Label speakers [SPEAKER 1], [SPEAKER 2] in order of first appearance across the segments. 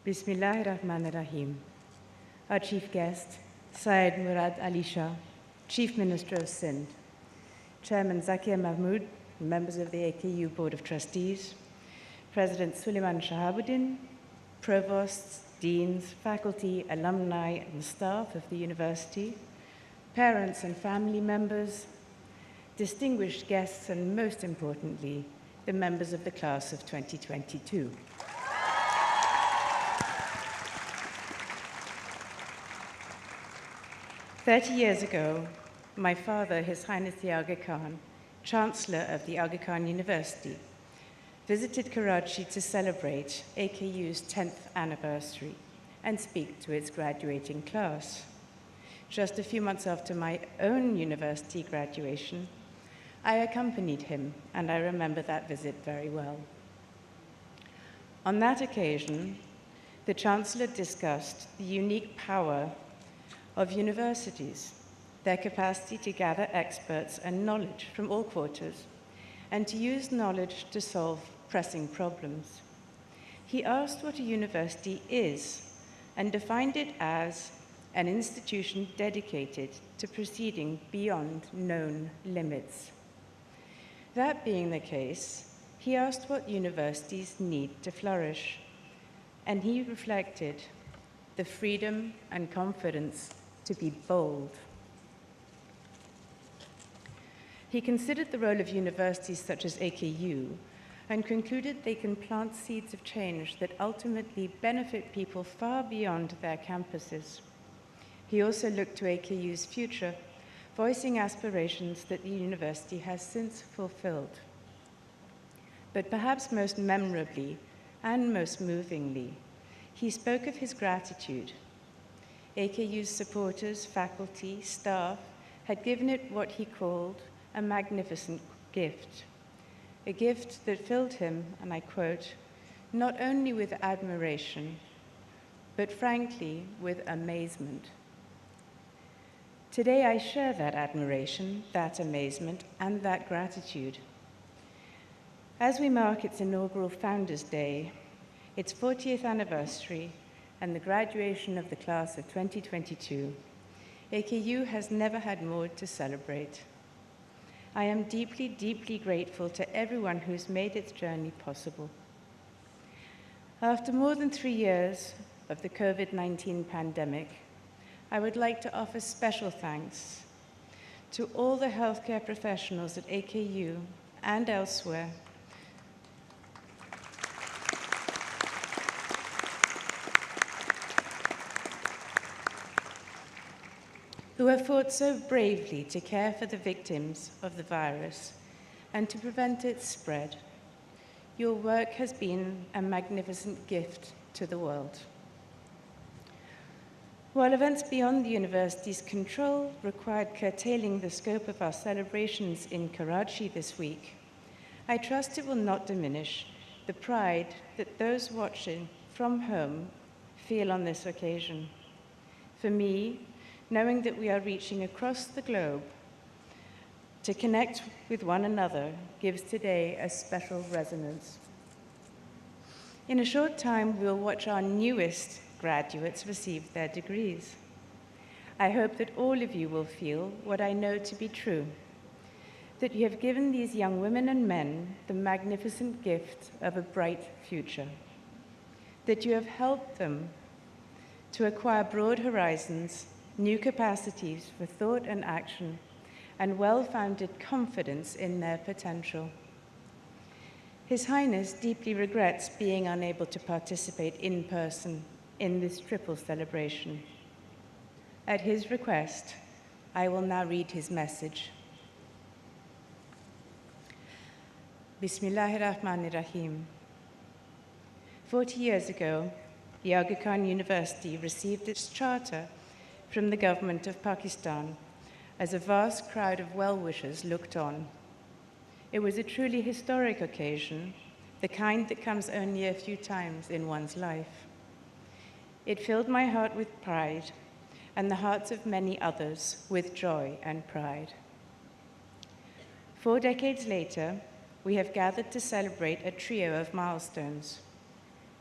[SPEAKER 1] Bismillahirrahmanirrahim. Our chief guest, Syed Murad Ali Shah, Chief Minister of Sindh, Chairman Zakir Mahmood, members of the AKU Board of Trustees, President Suleiman Shahabuddin, provosts, deans, faculty, alumni, and staff of the university, parents and family members, distinguished guests, and most importantly, the members of the class of 2022. "30 years ago, my father, His Highness the Aga Khan, Chancellor of the Aga Khan University, visited Karachi to celebrate AKU's 10th anniversary and speak to its graduating class. Just a few months after my own university graduation, I accompanied him, and I remember that visit very well. On that occasion, the Chancellor discussed the unique power of universities, their capacity to gather experts and knowledge from all quarters, and to use knowledge to solve pressing problems. He asked what a university is and defined it as an institution dedicated to proceeding beyond known limits. That being the case, he asked what universities need to flourish, and he reflected the freedom and confidence to be bold. He considered the role of universities such as AKU and concluded they can plant seeds of change that ultimately benefit people far beyond their campuses. He also looked to AKU's future, voicing aspirations that the university has since fulfilled. But perhaps most memorably and most movingly, he spoke of his gratitude. AKU's supporters, faculty, staff had given it what he called a magnificent gift, a gift that filled him, and I quote, not only with admiration, but frankly, with amazement. Today, I share that admiration, that amazement, and that gratitude. As we mark its inaugural Founders' Day, its 40th anniversary, and the graduation of the class of 2022, AKU has never had more to celebrate. I am deeply, deeply grateful to everyone who's made its journey possible. After more than 3 years of the COVID-19 pandemic, I would like to offer special thanks to all the healthcare professionals at AKU and elsewhere who have fought so bravely to care for the victims of the virus and to prevent its spread. Your work has been a magnificent gift to the world. While events beyond the university's control required curtailing the scope of our celebrations in Karachi this week, I trust it will not diminish the pride that those watching from home feel on this occasion. For me, knowing that we are reaching across the globe to connect with one another gives today a special resonance. In a short time, we'll watch our newest graduates receive their degrees. I hope that all of you will feel what I know to be true, that you have given these young women and men the magnificent gift of a bright future, that you have helped them to acquire broad horizons, new capacities for thought and action, and well-founded confidence in their potential. His Highness deeply regrets being unable to participate in person in this triple celebration. At his request, I will now read his message. Bismillahirrahmanirrahim. 40 years ago, the Aga Khan University received its charter from the government of Pakistan as a vast crowd of well-wishers looked on. It was a truly historic occasion, the kind that comes only a few times in one's life. It filled my heart with pride, and the hearts of many others with joy and pride. 4 decades later, we have gathered to celebrate a trio of milestones.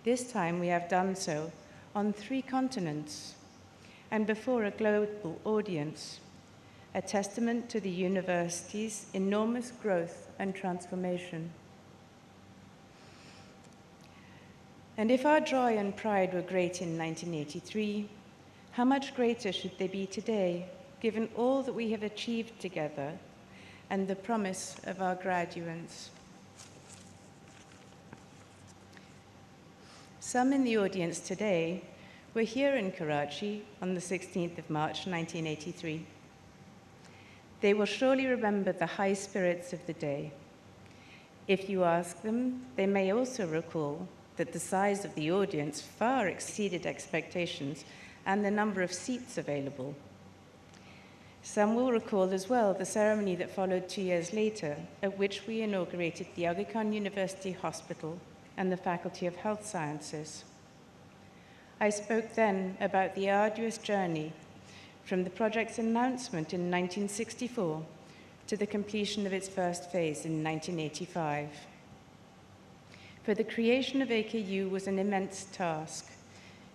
[SPEAKER 1] This time we have done so on 3 continents and before a global audience, a testament to the university's enormous growth and transformation. And if our joy and pride were great in 1983, how much greater should they be today, given all that we have achieved together and the promise of our graduates? Some in the audience today were here in Karachi on the 16th of March, 1983. They will surely remember the high spirits of the day. If you ask them, they may also recall that the size of the audience far exceeded expectations and the number of seats available. Some will recall as well the ceremony that followed 2 years later, at which we inaugurated the Aga Khan University Hospital and the Faculty of Health Sciences. I spoke then about the arduous journey from the project's announcement in 1964 to the completion of its first phase in 1985. For the creation of AKU was an immense task,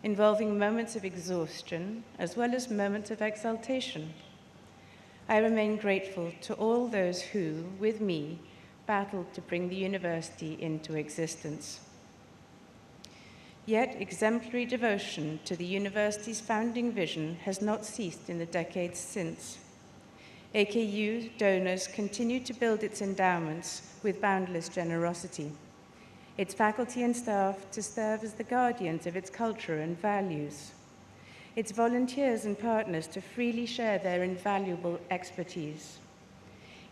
[SPEAKER 1] involving moments of exhaustion as well as moments of exaltation. I remain grateful to all those who, with me, battled to bring the university into existence. Yet exemplary devotion to the university's founding vision has not ceased in the decades since. AKU donors continue to build its endowments with boundless generosity, its faculty and staff to serve as the guardians of its culture and values, its volunteers and partners to freely share their invaluable expertise.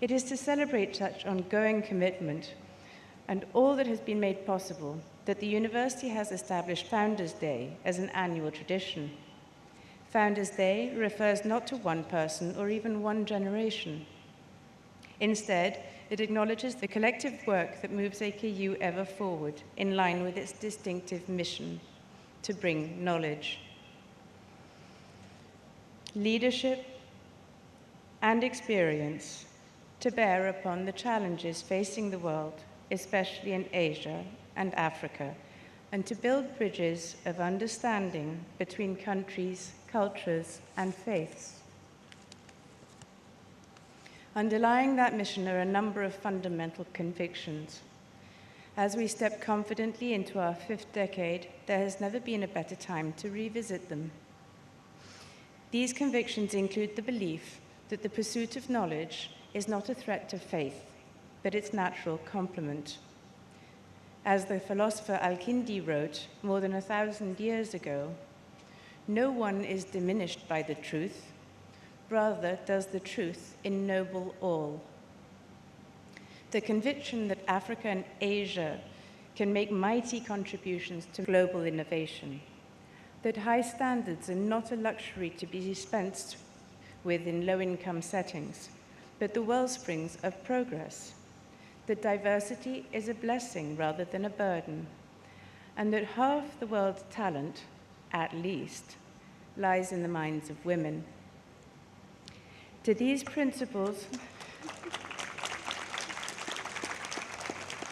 [SPEAKER 1] It is to celebrate such ongoing commitment and all that has been made possible that the university has established Founders' Day as an annual tradition. Founders' Day refers not to one person or even one generation. Instead, it acknowledges the collective work that moves AKU ever forward in line with its distinctive mission to bring knowledge, leadership, and experience to bear upon the challenges facing the world, especially in Asia and Africa, and to build bridges of understanding between countries, cultures, and faiths. Underlying that mission are a number of fundamental convictions. As we step confidently into our 5th decade, there has never been a better time to revisit them. These convictions include the belief that the pursuit of knowledge is not a threat to faith, but its natural complement. As the philosopher Al-Kindi wrote more than 1,000 years ago, no one is diminished by the truth, rather does the truth ennoble all. The conviction that Africa and Asia can make mighty contributions to global innovation, that high standards are not a luxury to be dispensed with in low-income settings, but the wellsprings of progress, that diversity is a blessing rather than a burden, and that half the world's talent, at least, lies in the minds of women. To these principles,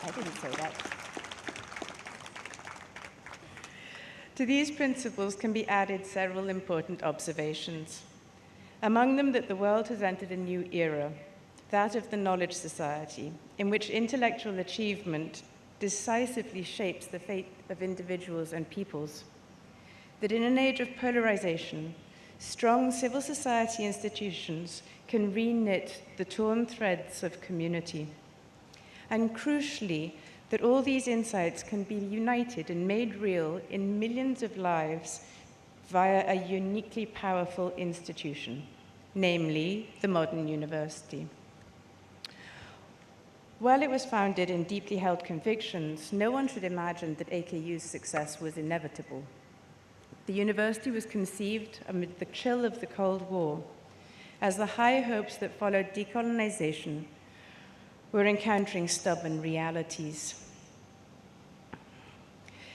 [SPEAKER 1] I didn't say that. To these principles can be added several important observations. Among them, that the world has entered a new era, that of the knowledge society, in which intellectual achievement decisively shapes the fate of individuals and peoples. That in an age of polarization, strong civil society institutions can re-knit the torn threads of community. And crucially, that all these insights can be united and made real in millions of lives via a uniquely powerful institution, namely the modern university. While it was founded in deeply held convictions, no one should imagine that AKU's success was inevitable. The university was conceived amid the chill of the Cold War, as the high hopes that followed decolonization were encountering stubborn realities.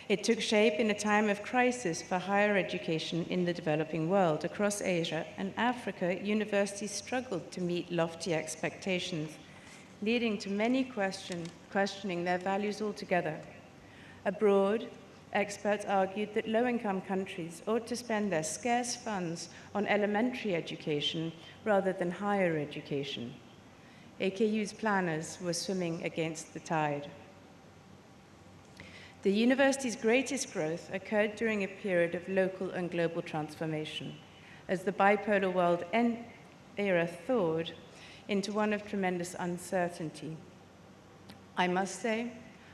[SPEAKER 1] It took shape in a time of crisis for higher education in the developing world. Across Asia and Africa, universities struggled to meet lofty expectations, leading to many questioning their values altogether. Abroad, experts argued that low-income countries ought to spend their scarce funds on elementary education rather than higher education. AKU's planners were swimming against the tide. The university's greatest growth occurred during a period of local and global transformation, as the bipolar world era thawed into one of tremendous uncertainty. I must say,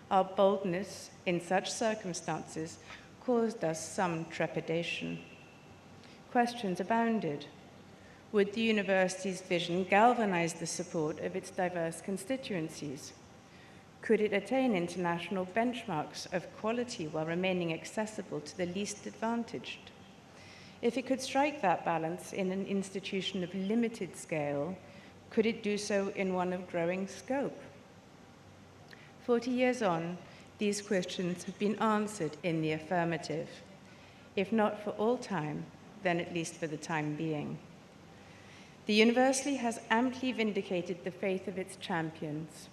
[SPEAKER 1] our boldness in such circumstances caused us some trepidation. Questions abounded. Would the university's vision galvanize the support of its diverse constituencies? Could it attain international benchmarks of quality while remaining accessible to the least advantaged? If it could strike that balance in an institution of limited scale, could it do so in one of growing scope? 40 years on, these questions have been answered in the affirmative. If not for all time, then at least for the time being. The university has amply vindicated the faith of its champions.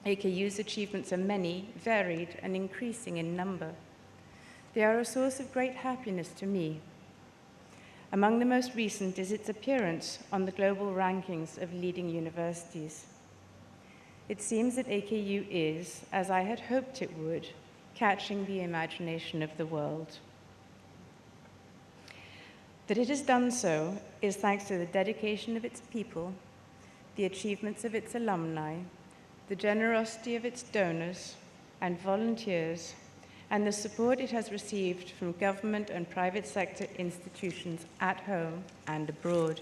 [SPEAKER 1] AKU's achievements are many, varied, and increasing in number. They are a source of great happiness to me. Among the most recent is its appearance on the global rankings of leading universities. It seems that AKU is, as I had hoped it would, catching the imagination of the world. That it has done so is thanks to the dedication of its people, the achievements of its alumni, the generosity of its donors and volunteers, and the support it has received from government and private sector institutions at home and abroad.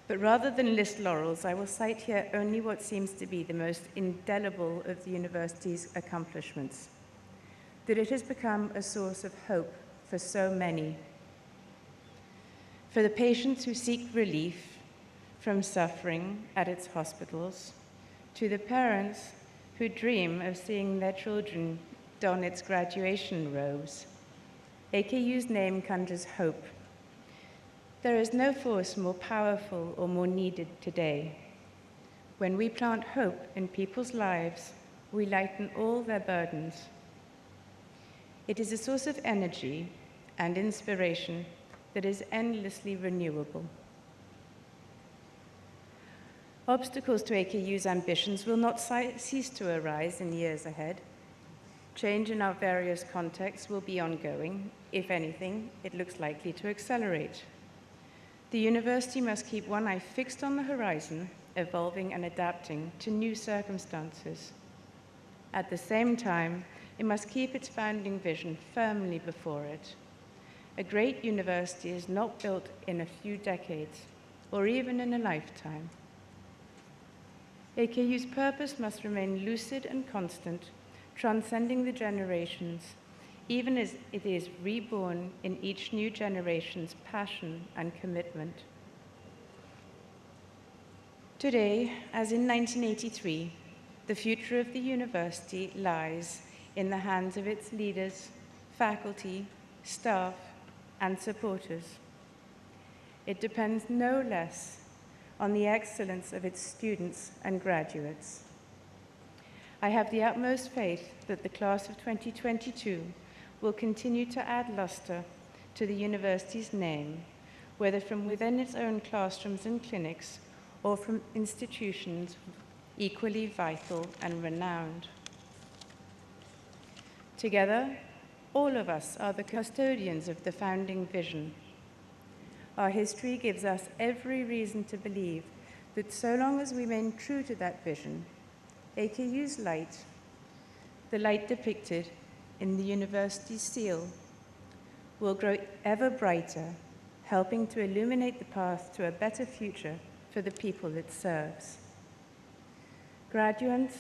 [SPEAKER 1] But rather than list laurels, I will cite here only what seems to be the most indelible of the university's accomplishments, that it has become a source of hope for so many. For the patients who seek relief from suffering at its hospitals, to the parents who dream of seeing their children don its graduation robes, AKU's name conjures hope. There is no force more powerful or more needed today. When we plant hope in people's lives, we lighten all their burdens. It is a source of energy and inspiration that is endlessly renewable. Obstacles to AKU's ambitions will not cease to arise in years ahead. Change in our various contexts will be ongoing. If anything, it looks likely to accelerate. The university must keep one eye fixed on the horizon, evolving and adapting to new circumstances. At the same time, it must keep its founding vision firmly before it. A great university is not built in a few decades, or even in a lifetime. AKU's purpose must remain lucid and constant, transcending the generations, even as it is reborn in each new generation's passion and commitment. Today, as in 1983, the future of the university lies in the hands of its leaders, faculty, staff, and supporters. It depends no less on the excellence of its students and graduates. I have the utmost faith that the class of 2022 will continue to add luster to the university's name, whether from within its own classrooms and clinics or from institutions equally vital and renowned. Together, all of us are the custodians of the founding vision. Our history gives us every reason to believe that so long as we remain true to that vision, AKU's light, the light depicted in the university's seal, will grow ever brighter, helping to illuminate the path to a better future for the people it serves. Graduates,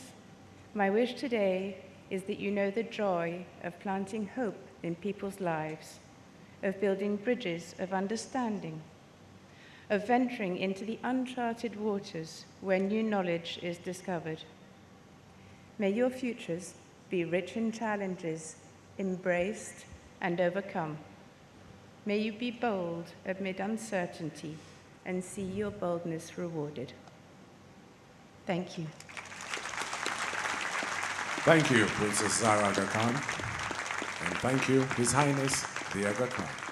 [SPEAKER 1] my wish today is that you know the joy of planting hope in people's lives, of building bridges of understanding, of venturing into the uncharted waters where new knowledge is discovered. May your futures be rich in challenges, embraced and overcome. May you be bold amid uncertainty and see your boldness rewarded. Thank you.
[SPEAKER 2] Thank you, Princess Zehra Khan. And thank you, His Highness, the Aga Khan.